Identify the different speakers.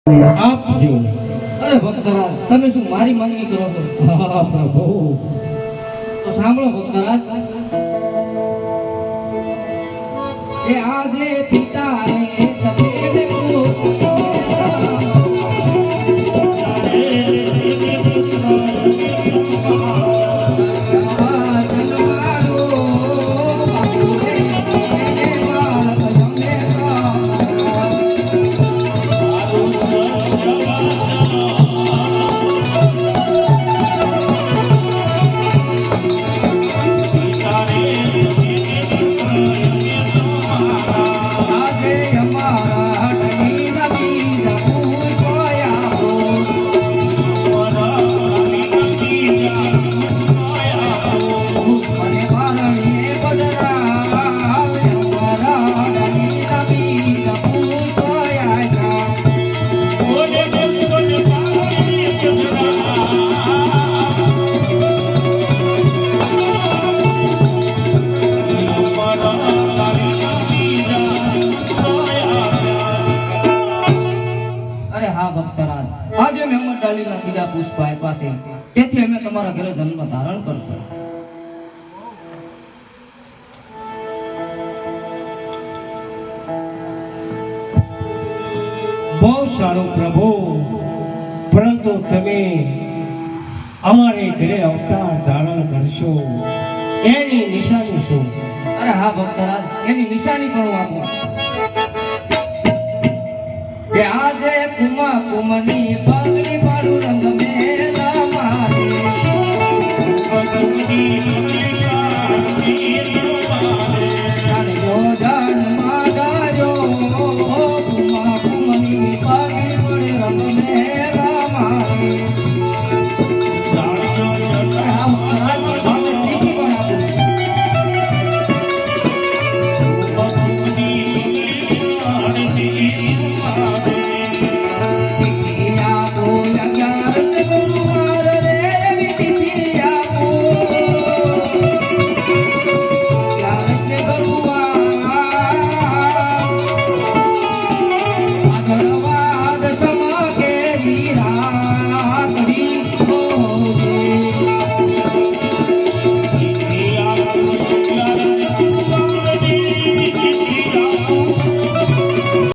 Speaker 1: આપજો।
Speaker 2: અરે ભક્તરાજ, તમે શું મારી માંગણી કરો છો?
Speaker 1: હા પ્રભુ।
Speaker 2: તો સાંભળો ભક્તરાજ, એ આજે પિતાને સફેદ આજે મહેમદ અલીના બીજા પુષ્પ આપ્યા છે, તેથી અમે તમારા ઘરે જન્મ ધારણ કરશું।
Speaker 1: બહુ સારું પ્રભુ, પરંતુ તમે અમારે ઘરે અવતાર ધારણ કરશો એની નિશાની શું?
Speaker 2: અરે હા ભક્તરાજ, એની નિશાની પણ હું આપું કે આજે કુમા કુમની